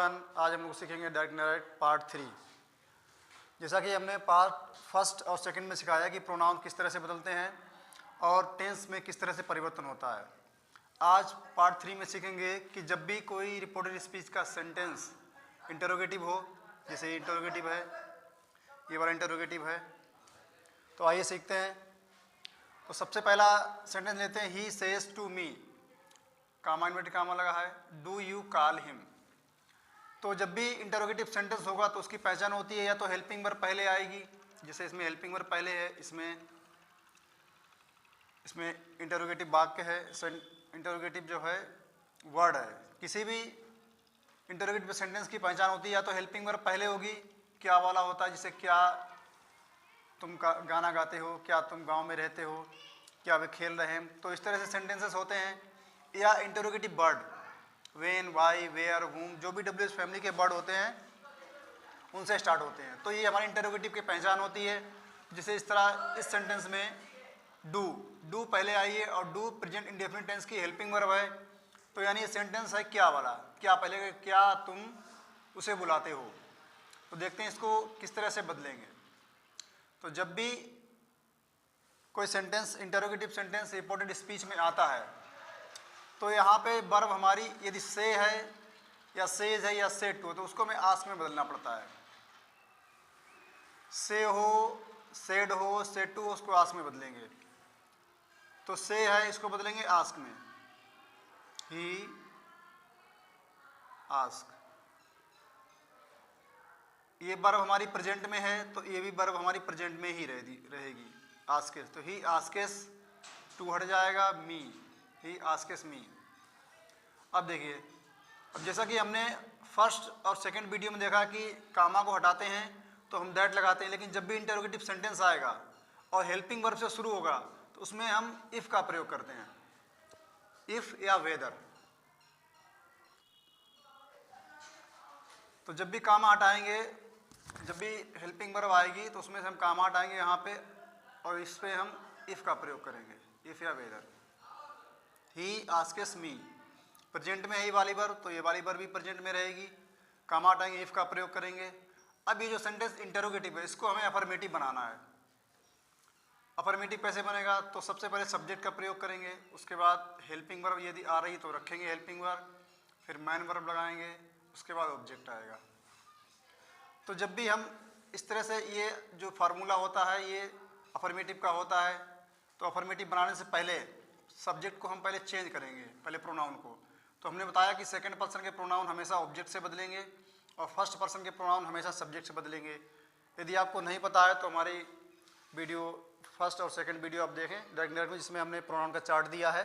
Everyone, आज हम लोग सीखेंगे डायरेक्ट इनडायरेक्ट पार्ट 3। जैसा कि हमने पार्ट फर्स्ट और सेकंड में सिखाया कि प्रोनाउन किस तरह से बदलते हैं और टेंस में किस तरह से परिवर्तन होता है। आज पार्ट 3 में सीखेंगे कि जब भी कोई रिपोर्टेड स्पीच का सेंटेंस इंटरोगेटिव हो, जैसे ये इंटरोगेटिव है, ये वाला इंटरोगेटिव है, तो आइए सीखते हैं। तो सबसे पहला सेंटेंस लेते हैं, he says to me, comma inverted comma लगा है, डू यू कॉल हिम। तो जब भी इंटरोगेटिव सेंटेंस होगा तो उसकी पहचान होती है या तो हेल्पिंग वर्ब पहले आएगी, जैसे इसमें हेल्पिंग वर्ब पहले है, इसमें इंटरोगेटिव वाक्य है, इंटरोगेटिव जो है वर्ड है। किसी भी इंटरोगेटिव सेंटेंस की पहचान होती है या तो हेल्पिंग वर्ब पहले होगी, क्या वाला होता है, जैसे क्या तुम गाना गाते हो, क्या तुम गांव में रहते हो, क्या वे खेल रहे हैं, तो इस तरह से सेंटेंसेस होते हैं। या interrogative word, when, why, where, whom, जो भी WH फैमिली के वर्ड होते हैं उनसे स्टार्ट होते हैं, तो ये हमारी इंटरोगेटिव की पहचान होती है। जैसे इस तरह इस सेंटेंस में डू पहले आई है और डू प्रेजेंट इंडेफिनिट टेंस की हेल्पिंग वर्ब है, तो यानी ये सेंटेंस है क्या वाला, क्या पहले, क्या तुम उसे बुलाते हो। तो देखते हैं इसको किस तरह से बदलेंगे। तो जब भी कोई sentence interrogative sentence reported speech में आता है तो यहाँ पे वर्ब हमारी यदि से है या सेज है या सेड टू, तो उसको हमें आस्क में बदलना पड़ता है। से हो, सेड हो, सेड टू, उसको आस्क में बदलेंगे। तो से है, इसको बदलेंगे आस्क में, ही आस्क। ये वर्ब हमारी प्रेजेंट में है तो ये भी वर्ब हमारी प्रेजेंट में ही रहेगी, आस्केस। तो ही आस्केस टू हट जाएगा, मी, ही आस्केस मी। अब देखिए, अब जैसा कि हमने फर्स्ट और सेकंड वीडियो में देखा कि कामा को हटाते हैं तो हम दैट लगाते हैं, लेकिन जब भी इंटरोगेटिव सेंटेंस आएगा और हेल्पिंग वर्ब से शुरू होगा तो उसमें हम इफ़ का प्रयोग करते हैं, इफ़ या वेदर। तो जब भी कामा हटाएंगे, जब भी हेल्पिंग वर्ब आएगी तो उसमें से हम कामा हटाएंगे यहाँ पे और इस पे हम इफ़ का प्रयोग करेंगे, इफ़ या वेदर। ही आस्केस मी, प्रेजेंट में है ये वाली वर्ब, तो ये वाली वर्ब भी प्रेजेंट में रहेगी, कामा हटाएंगे, इफ़ का प्रयोग करेंगे। अब ये जो सेंटेंस इंटरोगेटिव है इसको हमें अफर्मेटिव बनाना है। अफर्मेटिव कैसे बनेगा, तो सबसे पहले सब्जेक्ट का प्रयोग करेंगे, उसके बाद हेल्पिंग वर्ब यदि आ रही तो रखेंगे हेल्पिंग वर्ब, फिर मैन वर्ब लगाएंगे, उसके बाद ऑब्जेक्ट आएगा। तो जब भी हम इस तरह से ये जो फार्मूला होता है ये अफर्मेटिव का होता है, तो अफर्मेटिव बनाने से पहले सब्जेक्ट को हम पहले चेंज करेंगे, पहले प्रोनाउन को। तो हमने बताया कि सेकंड पर्सन के प्रोनाउन हमेशा ऑब्जेक्ट से बदलेंगे और फर्स्ट पर्सन के प्रोनाउन हमेशा सब्जेक्ट से बदलेंगे। यदि आपको नहीं पता है तो हमारी वीडियो फर्स्ट और सेकंड वीडियो आप देखें डायरेक्ट में, जिसमें हमने प्रोनाउन का चार्ट दिया है,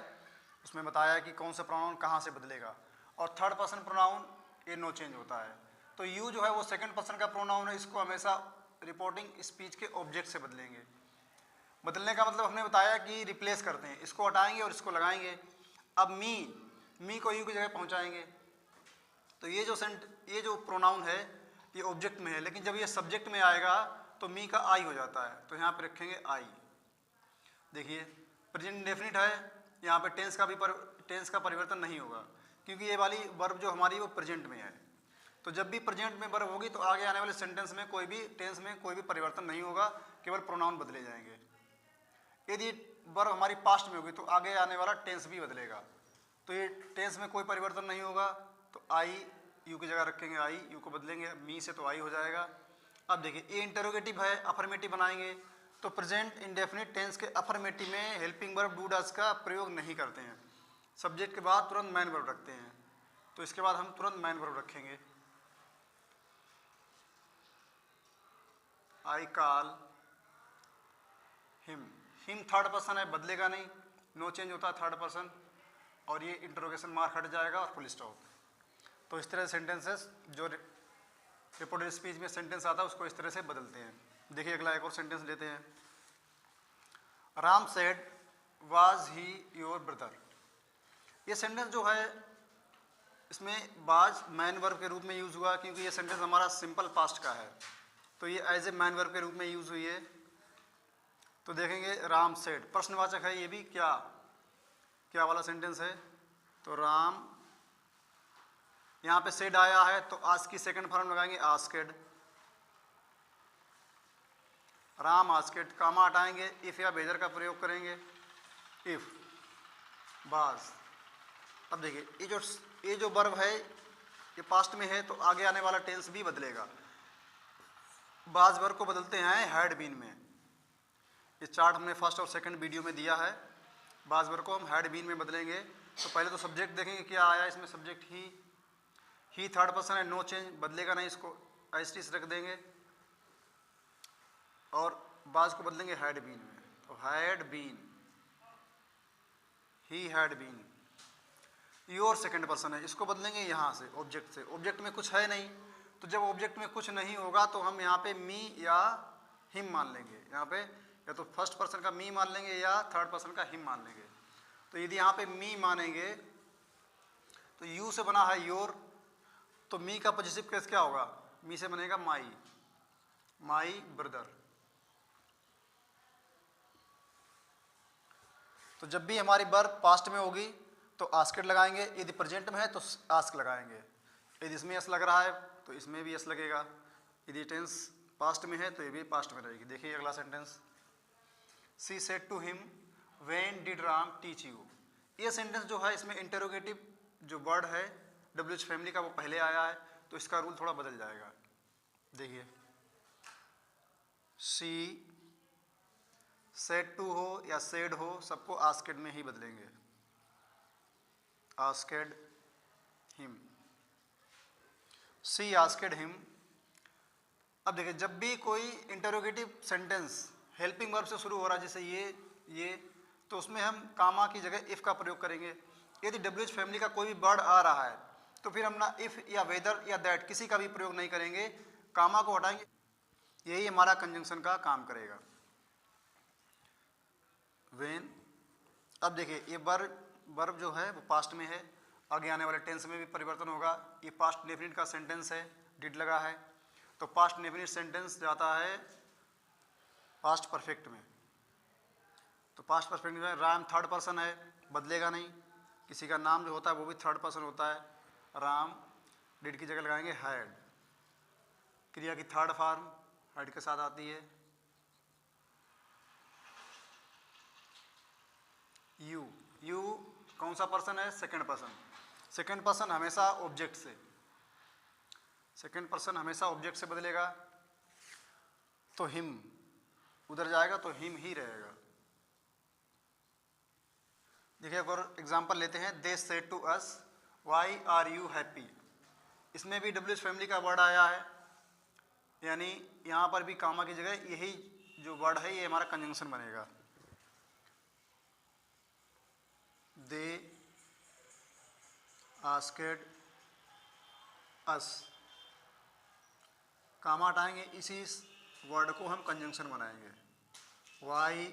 उसमें बताया है कि कौन सा प्रोनाउन कहाँ से बदलेगा। और थर्ड पर्सन प्रोनाउन ये नो चेंज होता है। तो यू जो है वो सेकंड पर्सन का प्रोनाउन है, इसको हमेशा रिपोर्टिंग स्पीच के ऑब्जेक्ट से बदलेंगे। बदलने का मतलब हमने बताया कि रिप्लेस करते हैं, इसको हटाएंगे और इसको लगाएंगे। अब मी को यू की जगह पहुंचाएंगे, तो ये जो प्रोनाउन है ये ऑब्जेक्ट में है, लेकिन जब ये सब्जेक्ट में आएगा तो मी का आई हो जाता है, तो यहाँ पे रखेंगे आई। देखिए प्रेजेंट इंडेफिनिट है, यहाँ पे टेंस का परिवर्तन नहीं होगा क्योंकि ये वाली वर्ब जो हमारी वो प्रेजेंट में है। तो जब भी प्रेजेंट में वर्ब होगी तो आगे आने वाले सेंटेंस में टेंस में कोई भी परिवर्तन नहीं होगा, केवल प्रोनाउन बदले जाएंगे। यदि वर्ब हमारी पास्ट में होगी तो आगे आने वाला टेंस भी बदलेगा, तो ये टेंस में कोई परिवर्तन नहीं होगा, तो आई यू की जगह रखेंगे, आई यू को बदलेंगे, मी से तो आई हो जाएगा। अब देखिए ये इंटरोगेटिव है, अफर्मेटिव बनाएंगे तो प्रेजेंट इंडेफिनिट टेंस के अफर्मेटिव में हेल्पिंग वर्ब डू डज का प्रयोग नहीं करते हैं, सब्जेक्ट के बाद तुरंत मैन वर्ब रखते हैं। तो इसके बाद हम तुरंत मैन वर्ब रखेंगे, I call him. Him third person है, बदलेगा नहीं, नो चेंज होता है थर्ड पर्सन, और ये इंटरोगेशन मार्क हट जाएगा और फुल स्टॉप। तो इस तरह सेंटेंसेस जो रिपोर्टेड स्पीच में सेंटेंस आता है उसको इस तरह से बदलते हैं। देखिए अगला एक और सेंटेंस लेते हैं, Ram said was he your brother. ये सेंटेंस जो है इसमें वाज मैन वर्ब के रूप में यूज़ हुआ क्योंकि ये सेंटेंस हमारा सिंपल पास्ट का है, तो ये एज ए मैन वर्ब के रूप में यूज़ हुई है। तो देखेंगे राम सेड प्रश्नवाचक है, ये भी क्या वाला सेंटेंस है, तो राम यहाँ पे सेड आया है तो आस्क की सेकंड फॉर्म लगाएंगे आस्केड, राम आस्केड। कामा हटाएंगे, इफ या वेदर का प्रयोग करेंगे, इफ बाज। अब देखिए ये जो वर्ब है ये पास्ट में है तो आगे आने वाला टेंस भी बदलेगा। बाज वर्ब को बदलते हैं हैड बीन में। ये चार्ट हमने फर्स्ट और सेकंड वीडियो में दिया है। बाज वर्ब को हम हैड बीन में बदलेंगे। तो पहले तो सब्जेक्ट देखेंगे क्या आया इसमें, सब्जेक्ट ही थर्ड पर्सन है, नो चेंज, बदलेगा नहीं, इसको एस रख देंगे और बाज को बदलेंगे हैड बीन में। तो had been, he had been. Your second person है, इसको बदलेंगे यहाँ से ऑब्जेक्ट से। ऑब्जेक्ट में कुछ है नहीं, तो जब ऑब्जेक्ट में कुछ नहीं होगा तो हम यहाँ पे मी या हिम मान लेंगे। यहाँ पे या तो फर्स्ट पर्सन का मी मान लेंगे या थर्ड पर्सन का हिम मान लेंगे। तो यदि यहाँ पे मी मानेंगे तो यू से बना है योर, तो मी का पॉजिटिव केस क्या होगा, मी से बनेगा माई, माई ब्रदर। तो जब भी हमारी वर्ब पास्ट में होगी तो आस्केड लगाएंगे, यदि प्रेजेंट में है तो आस्क लगाएंगे। यदि इसमें एस लग रहा है तो इसमें भी एस लगेगा। यदि टेंस पास्ट में है तो ये भी पास्ट में रहेगी। देखिए अगला sentence, she said to him when did Ram teach you. ये सेंटेंस जो है इसमें इंटरोगेटिव जो वर्ड है WH फैमिली का वो पहले आया है, तो इसका रूल थोड़ा बदल जाएगा। देखिए सी सेड टू हो या सेड हो, सबको आस्केड में ही बदलेंगे, आस्केड हिम, सी आस्केड हिम। अब देखिए जब भी कोई इंटरोगेटिव सेंटेंस हेल्पिंग वर्ब से शुरू हो रहा है, जैसे ये तो उसमें हम कामा की जगह इफ का प्रयोग करेंगे। यदि WH फैमिली का कोई भी वर्ड आ रहा है तो फिर हम ना इफ या वेदर या दैट किसी का भी प्रयोग नहीं करेंगे, कामा को हटाएंगे, यही हमारा कंजंक्शन का काम करेगा। व्हेन, अब देखिए ये वर्ब जो है वो पास्ट में है, आगे आने वाले टेंस में भी परिवर्तन होगा। ये पास्ट डेफिनिट का सेंटेंस है, डिड लगा है, तो पास्ट डेफिनिट सेंटेंस जाता है पास्ट परफेक्ट में। तो पास्ट परफेक्ट में राम थर्ड पर्सन है, बदलेगा नहीं, किसी का नाम जो होता है वो भी थर्ड पर्सन होता है। राम डिड की जगह लगाएंगे हैड, क्रिया की थर्ड फॉर्म हैड के साथ आती है। यू कौन सा पर्सन है, सेकंड पर्सन। सेकंड पर्सन हमेशा ऑब्जेक्ट से, सेकंड पर्सन हमेशा ऑब्जेक्ट से बदलेगा। तो हिम उधर जाएगा तो हिम ही रहेगा। देखिए एक और एग्जांपल लेते हैं, they said to us why are you happy. इसमें भी WH फैमिली का वर्ड आया है, यानी यहाँ पर भी कामा की जगह यही जो वर्ड है ये हमारा कंजंक्शन बनेगा। दे आस्केड अस, कामा हटाएंगे, इसी वर्ड को हम कंजंक्शन बनाएंगे, वाई।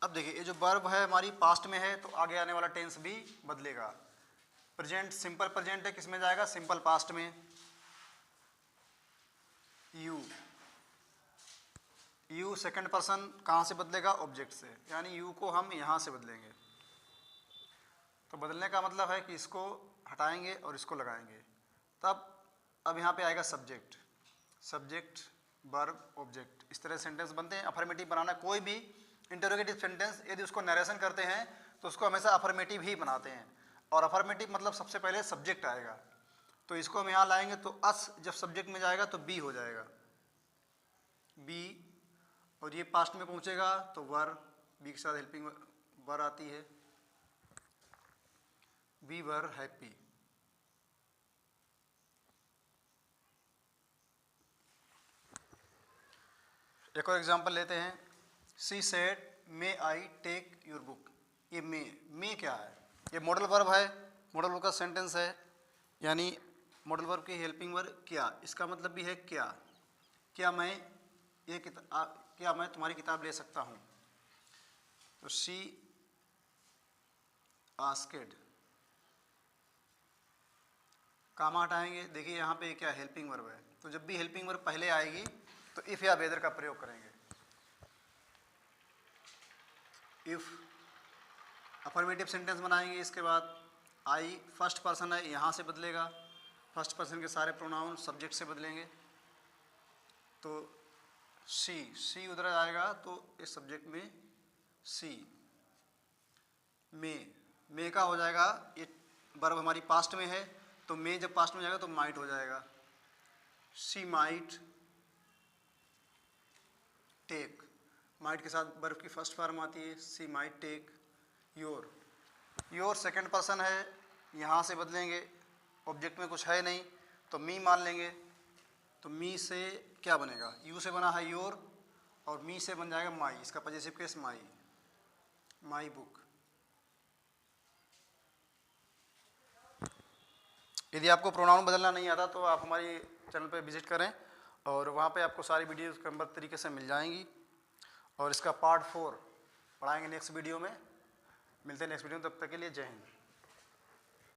अब देखिए ये जो वर्ब है हमारी पास्ट में है तो आगे आने वाला टेंस भी बदलेगा। प्रेजेंट सिंपल प्रेजेंट है, किस में जाएगा, सिंपल पास्ट में। यू सेकंड पर्सन कहाँ से बदलेगा, ऑब्जेक्ट से, यानी यू को हम यहाँ से बदलेंगे। तो बदलने का मतलब है कि इसको हटाएंगे और इसको लगाएंगे, तब अब यहाँ पे आएगा सब्जेक्ट, सब्जेक्ट वर्ब ऑब्जेक्ट। इस तरह सेंटेंस बनते हैं। अफर्मेटिव बनाना, कोई भी इंटरोगेटिव सेंटेंस यदि उसको नरेशन करते हैं तो उसको हमेशा अफर्मेटिव ही बनाते हैं। और अफर्मेटिव मतलब सबसे पहले सब्जेक्ट आएगा, तो इसको हम यहाँ लाएंगे तो अस जब सब्जेक्ट में जाएगा तो बी हो जाएगा, बी। और ये पास्ट में पहुँचेगा तो वर, बी के साथ हेल्पिंग वर आती है, वी वर हैप्पी। एक और एग्जांपल लेते हैं, she said may I take your book. ये मे क्या है, ये मॉडल वर्ब है, मॉडल वर्ब का सेंटेंस है, यानी मॉडल वर्ब की हेल्पिंग वर्ब क्या, इसका मतलब भी है क्या, क्या मैं ये क्या मैं तुम्हारी किताब ले सकता हूँ। तो शी आस्केड, कामा हटाएंगे, देखिए यहाँ पे क्या हेल्पिंग वर्ब है, तो जब भी हेल्पिंग वर्ब पहले आएगी तो इफ या वेदर का प्रयोग करेंगे। इफ अफर्मेटिव सेंटेंस बनाएंगे, इसके बाद आई फर्स्ट पर्सन है, यहाँ से बदलेगा, फर्स्ट पर्सन के सारे प्रोनाउन सब्जेक्ट से बदलेंगे। तो सी उधर आएगा तो इस सब्जेक्ट में सी। मे का हो जाएगा, ये वर्ब हमारी पास्ट में है तो मे जब पास्ट में जाएगा तो माइट हो जाएगा। शी माइट टेक, माइट के साथ वर्ब की फर्स्ट फॉर्म आती है, she might take your second person है, यहाँ से बदलेंगे, ऑब्जेक्ट में कुछ है नहीं तो मी मान लेंगे। तो मी से क्या बनेगा, यू से बना है योर और मी से बन जाएगा माई, इसका पॉजिटिव केस माई बुक। यदि आपको प्रोनाउन बदलना नहीं आता तो आप हमारी चैनल पर विजिट करें और वहाँ पे आपको सारी वीडियोस क्रमबद्ध तरीके से मिल जाएंगी। और इसका पार्ट 4 पढ़ाएंगे नेक्स्ट वीडियो में। मिलते हैं नेक्स्ट वीडियो में, तब तक के लिए जय हिंद।